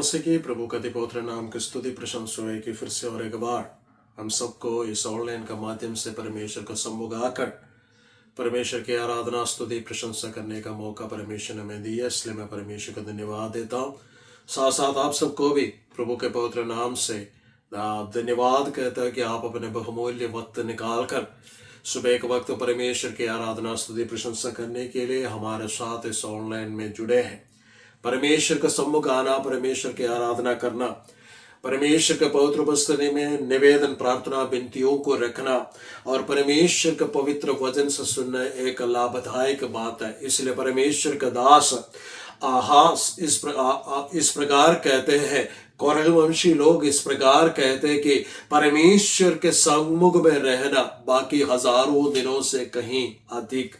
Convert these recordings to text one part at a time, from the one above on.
मसीह की प्रभु का पवित्र नाम की स्तुति प्रशंसा है कि फिर से और एक बार हम सबको इस ऑनलाइन का माध्यम से परमेश्वर का सम्मुख आकर परमेश्वर की आराधना स्तुति प्रशंसा करने का मौका परमेश्वर ने हमें दिया, इसलिए मैं परमेश्वर को धन्यवाद देता हूँ। साथ साथ आप सबको भी प्रभु के पवित्र नाम से धन्यवाद कहता है कि आप अपने बहुमूल्य वक्त निकाल कर सुबह के वक्त परमेश्वर की आराधना स्तुति प्रशंसा करने के लिए हमारे साथ इस ऑनलाइन में जुड़े हैं। परमेश्वर का सम्मुख आना, परमेश्वर की आराधना करना, परमेश्वर के पवित्र उपस्थिति में निवेदन प्रार्थना विनतियों को रखना और परमेश्वर के पवित्र वचन से सुनना एक लाभदायक बात है। इसलिए परमेश्वर का दास आहास इस प्रकार कहते हैं, कौरववंशी लोग इस प्रकार कहते हैं कि परमेश्वर के सम्मुख में रहना बाकी हजारों दिनों से कहीं अधिक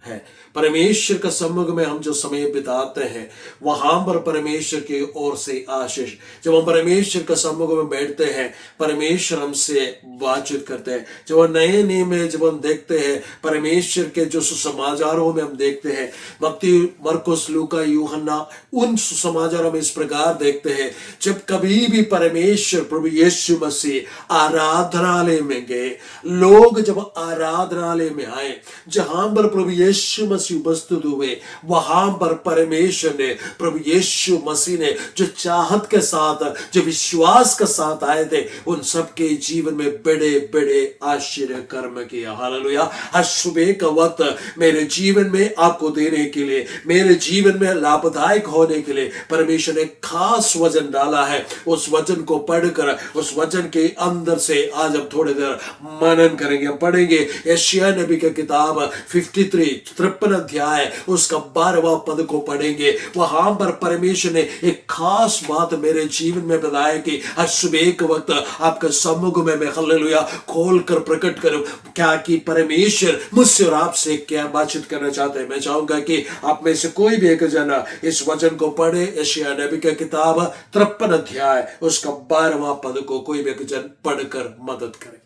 है। परमेश्वर का सम्मुख में हम जो समय बिताते हैं वहां पर परमेश्वर की ओर से आशीष, जब हम परमेश्वर का सम्मुख में बैठते हैं परमेश्वर हमसे बातचीत करते हैं। जब हम नए नियम जब हम देखते हैं परमेश्वर के जो सुसमाचारों में हम देखते हैं, मत्ती मरकुस लूका यूहन्ना, उन सुसमाचारों में इस प्रकार देखते हैं जब कभी भी परमेश्वर प्रभु यीशु मसीह आराधनालय में गए, लोग जब आराधनालय में आए जहां पर प्रभु यीशु मसीह उपस्थित हुए वहां पर परमेश्वर ने प्रभु यीशु मसीह ने जो चाहत के साथ जो विश्वास के साथ आए थे उन सबके जीवन में बड़े बड़े आश्चर्य कर्म किया। हालेलुया। आज सुबह का वक्त मेरे जीवन में आपको देने के लिए, मेरे जीवन में लाभदायक होने के लिए परमेश्वर ने खास वचन डाला है। उस वचन को पढ़कर उस वचन के अंदर से आज हम थोड़ी देर मनन करेंगे। हम पढ़ेंगे यशायाह नबी की किताब 53 अध्याय उसका 12वां पद को पढ़ेंगे। वहां पर परमेश्वर ने एक खास बात मेरे जीवन में बताया कि आज सुबह के वक्त आपके सम्मुख में मैं हालेलुया खोल कर प्रकट करूं क्या कि परमेश्वर मुझसे और आपसे क्या बातचीत करना चाहते हैं। मैं चाहूंगा कि आप में से कोई भी एक जना इस वचन को पढ़े। यशायाह नबी की किताब 53 अध्याय उसका 12वां पद को कोई भी एक जन पढ़कर मदद करे।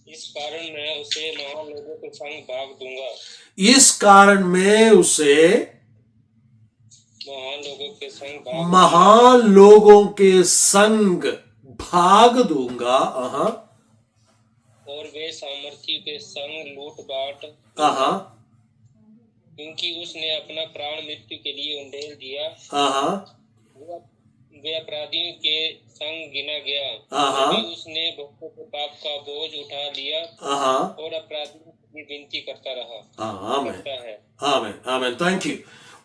इस कारण मैं उसे महान लोगों के संग भाग दूंगा। इस कारण मैं उसे महान लोगों के संग भाग दूंगा। और वे सामर्थी के संग लूट बांट, क्योंकि उसने अपना प्राण मृत्यु के लिए उंडेल दिया। वे अपराधियों के संग गिना गया। उसने बहुतों के पाप का बोझ उठा लिया और अपराधियों की विनती करता रहा। आमीन आमीन। Thank you.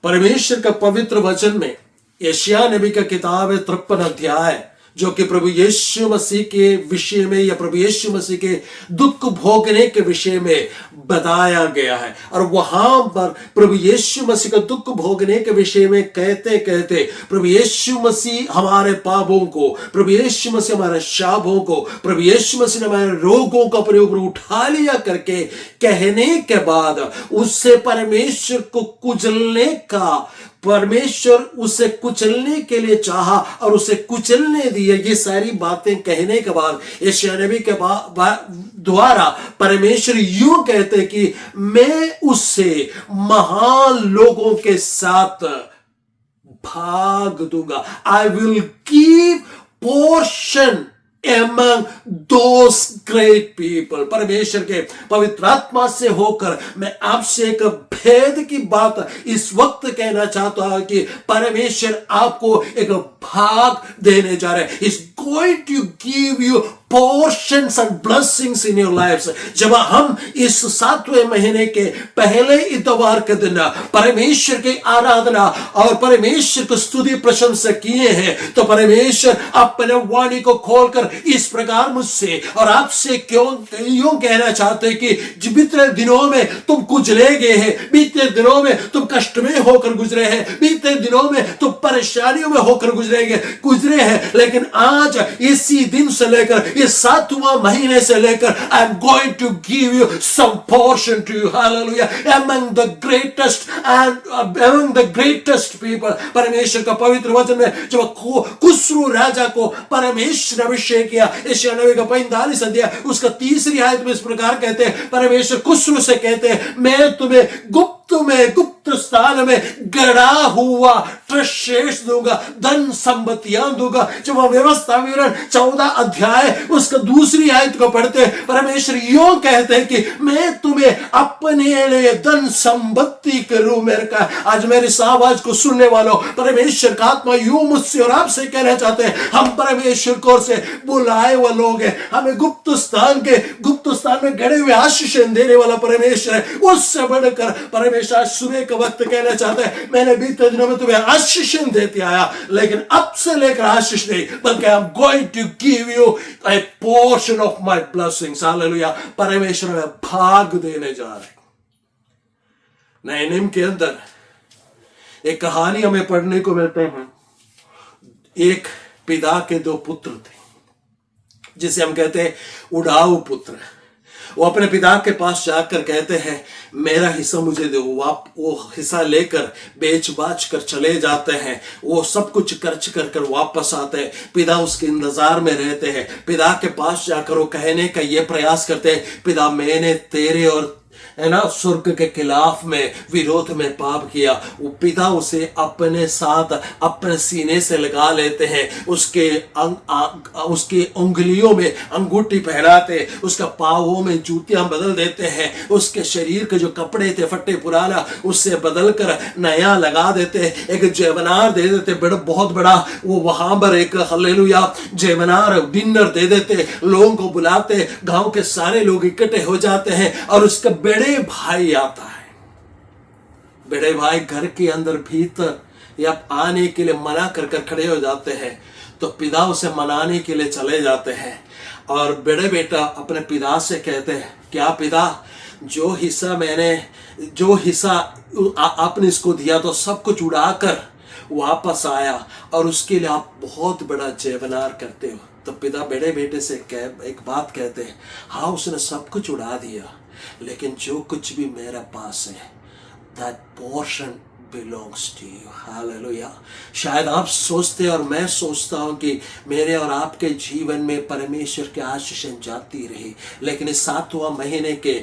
परमेश्वर का पवित्र वचन में यशायाह नबी का किताब है 53 अध्याय जो कि प्रभु यीशु मसीह के विषय में या प्रभु यीशु मसीह के दुख भोगने के विषय में बताया गया है। और वहां पर प्रभु यीशु मसीह का दुख भोगने के विषय में कहते कहते प्रभु यीशु मसीह हमारे पापों को, प्रभु यीशु मसीह हमारे शापों को, प्रभु यीशु मसीह ने हमारे रोगों को अपने ऊपर उठा लिया करके कहने के बाद उससे परमेश्वर को कुचलने का, परमेश्वर उसे कुचलने के लिए चाहा और उसे कुचलने दिया। ये सारी बातें कहने के बाद यशायाह नबी के द्वारा परमेश्वर यूं कहते कि मैं उससे महान लोगों के साथ भाग दूंगा। I will give portion among those great people। परमेश्वर के पवित्र आत्मा से होकर मैं आपसे एक भेद की बात इस वक्त कहना चाहता हूं कि परमेश्वर आपको एक भाग देने जा रहे हैं। He's going to give you portions and blessings in your lives। जब हम इस 7वें महीने के पहले इतवार के दिन परमेश्वर की आराधना और परमेश्वर को स्तुति प्रशंसा किए हैं तो परमेश्वर अपने वाणी को खोलकर इस प्रकार मुझसे और आपसे क्यों कहना चाहते हैं कि बीते दिनों में तुम कुचले गए हैं, बीते दिनों में तुम कष्ट में होकर गुजरे हैं, बीते दिनों में तुम परेशानियों में होकर गुजरे हैं, लेकिन आज इसी दिन से लेकर इस 7वां महीने से लेकर I am going to give you some portion to you. Hallelujah. among the greatest people। परमेश्वर का पवित्र वचन में जब कुस्रू राजा को परमेश्वर ने अभिषेक किया, यशायाह नबी का 45 अध्याय उसका 3री आयत में इस प्रकार कहते हैं, परमेश्वर कुस्रू से कहते हैं मैं तुम्हें गुप्त गुप्त स्थान में गड़ा हुआ शेष दूंगा, धन संपत्तियां दूंगा। जब वह व्यवस्था विवरण 14 अध्याय उसका दूसरी आयत को पढ़ते परमेश्वर यूं कहते हैं कि मैं तुम्हें अपने लिए धन संपत्ति करूं। मेरे का आज मेरी इस आवाज को सुनने वालों, परमेश्वर का आत्मा यूं मुझसे और आपसे कहना चाहते हैं, हम परमेश्वर को से बुलाए हुए लोग हैं। हमें गुप्त स्थान में गड़े हुए आशीष देने वाला परमेश्वर है। उससे बढ़कर परमेश्वर आज सुबह के वक्त कहना चाहते हैं, मैंने बीते दिनों में तुम्हें आशीष देते आया, लेकिन अब से लेकर आशीष नहीं, बल्कि I am going to give you a portion of my blessings. Hallelujah. परमेश्वर में भाग देने जा रहे। नए नियम के अंदर एक कहानी हमें पढ़ने को मिलते हैं। एक पिता के दो पुत्र थे, जिसे हम कहते हैं उड़ाऊ पुत्र। वो अपने पिता के पास जाकर कहते हैं, मेरा हिस्सा मुझे दो। वो हिस्सा लेकर बेच बाच कर चले जाते हैं। वो सब कुछ खर्च कर वापस आते हैं। पिता उसके इंतजार में रहते हैं। पिता के पास जाकर वो कहने का ये प्रयास करते हैं, पिता मैंने तेरे और स्वर्ग के खिलाफ में विरोध में पाप किया। वो पिता उसे अपने साथ अपने सीने से लगा लेते हैं। उसके उंगलियों में अंगूठी पहनाते, उसका पांवों में जूतियां बदल देते हैं। उसके शरीर के जो कपड़े थे फटे पुराना, उससे बदल कर नया लगा देते। एक जेवनार दे देते, बहुत बड़ा। वो वहां पर एक हालेलुया जेवनार डिनर दे देते। लोगों को बुलाते, गांव के सारे लोग इकट्ठे हो जाते हैं और उसका बड़े भाई आता है। बड़े भाई घर के अंदर भीतर या आने के लिए मना कर खड़े हो जाते हैं, तो पिता उसे मनाने के लिए चले जाते हैं। और बड़े बेटा अपने पिता से कहते हैं, क्या पिता, जो हिस्सा आपने इसको दिया तो सब कुछ उड़ाकर वापस आया और उसके लिए आप बहुत बड़ा जेवनार करते हो। तो पिता बड़े बेटे से एक बात कहते हैं, हाँ उसने सब कुछ उड़ा दिया, लेकिन जो कुछ भी मेरे पास है, that portion belongs to you. Hallelujah. शायद आप सोचते और मैं सोचता हूं कि मेरे और आपके जीवन में परमेश्वर की आशीष जाती रही, लेकिन इस 7वां महीने के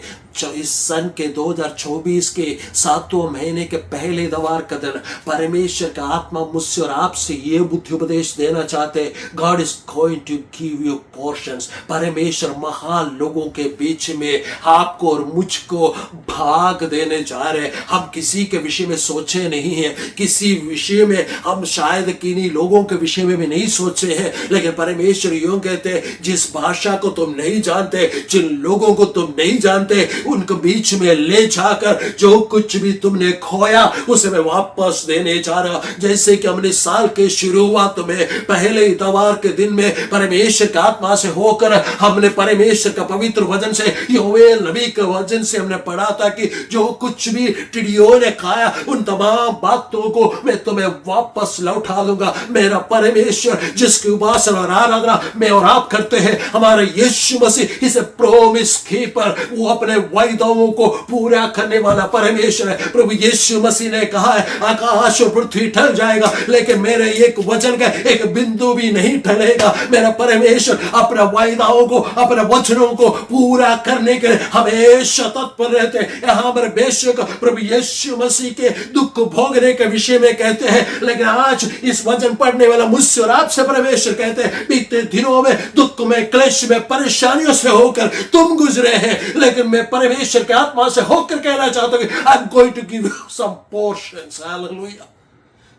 इस सन के 2024 के 7वां महीने के पहले दवार का दिन परमेश्वर का आत्मा मुझसे और आपसे ये बुद्धि उपदेश देना चाहते हैं, God is going to give you portions. परमेश्वर महान लोगों के बीच में आपको और मुझको भाग देने जा रहे। हम किसी के विषय में सोचे नहीं है, किसी विषय में हम शायद किन्हीं लोगों के विषय में भी नहीं सोचे हैं, लेकिन परमेश्वर यूं कहते हैं, जिस भाषा को तुम नहीं जानते, जिन लोगों को तुम नहीं जानते, उनके बीच में ले जाकर जो कुछ भी तुमने खोया उसे मैं वापस देने जा रहा। जैसे कि हमने साल के शुरुआत में पहले इतवार के दिन में परमेश्वर का आत्मा से होकर हमने परमेश्वर का पवित्र वचन से योएल नबी के वचन से हमने पढ़ा था कि जो कुछ भी टिड्डियों ने खाया उन तमाम बातों को मैं तुम्हें वापस लौटा दूंगा। मेरा परमेश्वर जिसकी उपासना और आराधना मैं और आप करते हैं, हमारा यीशु मसीह इसे प्रॉमिस कीपर, वो अपने वायदाओं को पूरा करने वाला परमेश्वर है। प्रभु यीशु मसीह ने कहा है, आकाश और पृथ्वी टल जाएगा लेकिन मेरे एक वचन का एक बिंदु भी नहीं टलेगा। मेरा परमेश्वर अपने वायदाओं को, अपने वचनों को पूरा करने के लिए हमेशा तत्पर रहते हैं। यहाँ पर बेशक प्रभु यीशु मसीह के दुख भोगने के विषय में कहते हैं, लेकिन आज इस वचन पढ़ने वाला मुझसे और आपसे परमेश्वर कहते हैं, बीते दिनों में दुख में, क्लेश में, परेशानियों से होकर तुम गुजरे हैं, लेकिन मैं परमेश्वर के आत्मा से होकर कहना चाहता हूं कि I am going to give you some portions. Hallelujah,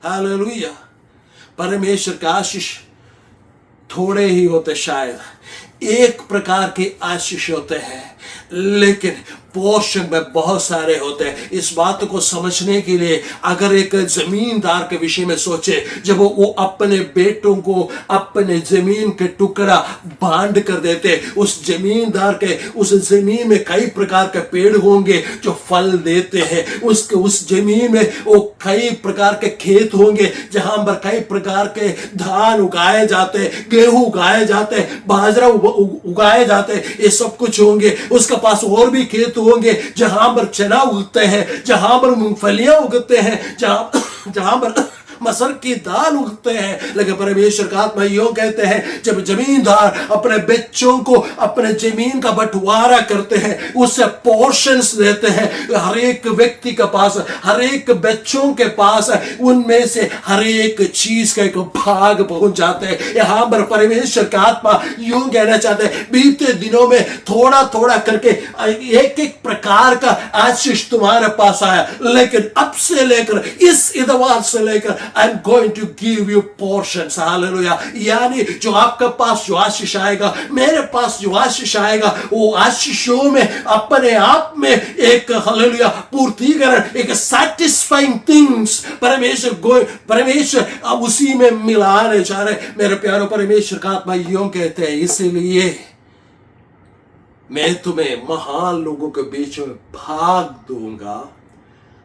hallelujah. परमेश्वर का आशीष थोड़े ही होते, शायद एक प्रकार के आशीष होते हैं, लेकिन पोर्शन में बहुत सारे होते हैं। इस बात को समझने के लिए अगर एक जमींदार के विषय में सोचे, जब वो अपने बेटों को अपने जमीन के टुकड़ा बांट कर देते, उस जमींदार के उस जमीन में कई प्रकार के पेड़ होंगे जो फल देते हैं। उस जमीन में वो कई प्रकार के खेत होंगे जहां पर कई प्रकार के धान उगाए जाते, गेहूं उगाए जाते, बाजरा उगाए जाते, ये सब कुछ होंगे। उसके पास और भी खेत होंगे जहां पर चना उगते हैं, जहां पर मूंगफलियां उगते हैं, जहां पर मसर की दाल उगते हैं। लेकिन परमेश्वर का आत्मा यूं कहते हैं, जब जमींदार अपने बच्चों को अपने जमीन का बंटवारा करते हैं, उससे पोर्शंस देते हैं, हर एक व्यक्ति के पास, हर एक बच्चों के पास उनमें से हर एक चीज का एक भाग पहुंच जाते हैं। यहां पर परमेश्वर का आत्मा यूं कहना चाहते हैं, बीते दिनों में थोड़ा थोड़ा करके एक एक प्रकार का आशीष तुम्हारे पास आया, लेकिन अब से लेकर, इस इतवार से लेकर, I am going to give you portions. Hallelujah. यानी जो आपके पास जो आशीष आएगा, मेरे पास जो आशीष आएगा, वो आशीषों में अपने आप में एक हालेलुया पूर्तिकरण, एक सैटिस्फाइंग थिंग्स परमेश्वर अब उसी में मिलाने जा रहे। मेरे प्यारो, परमेश्वर का आत्मा यूं कहते हैं, इसीलिए मैं तुम्हें महान लोगों के बीच में भाग दूंगा,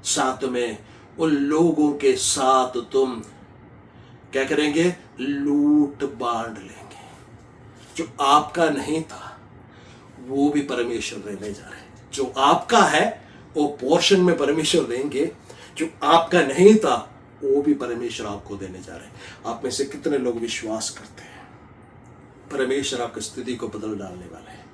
साथ में उन लोगों के साथ तुम क्या करेंगे, लूट बांट लेंगे। जो आपका नहीं था वो भी परमेश्वर देने जा रहे हैं। जो आपका है वो पोर्शन में परमेश्वर देंगे, जो आपका नहीं था वो भी परमेश्वर आपको देने जा रहे हैं। आप में से कितने लोग विश्वास करते हैं परमेश्वर आपकी स्थिति को बदल डालने वाले हैं?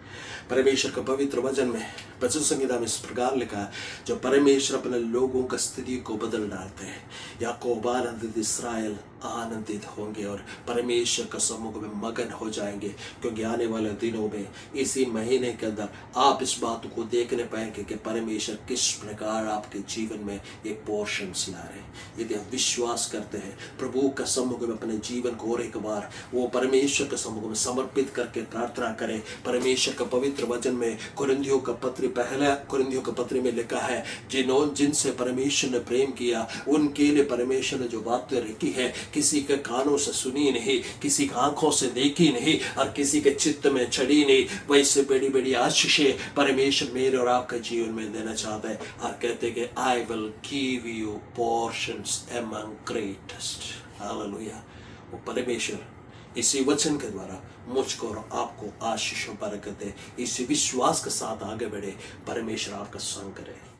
परमेश्वर का पवित्र वचन में भजन संहिता में इस प्रकार लिखा है, जो परमेश्वर अपने लोगों का स्थिति को बदल डालते हैं, याकूब आनंदित, इस्राएल आनंदित होंगे और परमेश्वर का सम्मुख में मगन हो जाएंगे। क्योंकि आने वाले दिनों में, इसी महीने के अंदर आप इस बात को देखने पाएंगे कि परमेश्वर किस प्रकार आपके जीवन में एक पोर्शन ला रहे हैं। यदि आप विश्वास करते हैं, प्रभु का सम्मुख में अपने जीवन को और एक बार वो परमेश्वर के सम्मुख में समर्पित करके प्रार्थना करें। परमेश्वर का पवित्र वचन में कुरिन्थियों का पत्र, पहला कुरिन्थियों का पत्र में लिखा है, जिनसे परमेश्वर ने प्रेम किया उनके लिए परमेश्वर ने जो बातें रखी है, किसी के कानों से सुनी नहीं, किसी की आंखों से देखी नहीं और किसी के चित्त में चढ़ी नहीं, वैसे बड़ी बड़ी आशीषें परमेश्वर मेरे और आपके जीवन में देना चाहता है। और कहते कि I will give you portions among greatest. Hallelujah. वो परमेश्वर इसी वचन के द्वारा मुझको और आपको आशीष और बरकत दे। इसी विश्वास के साथ आगे बढ़े। परमेश्वर आपका संग करे।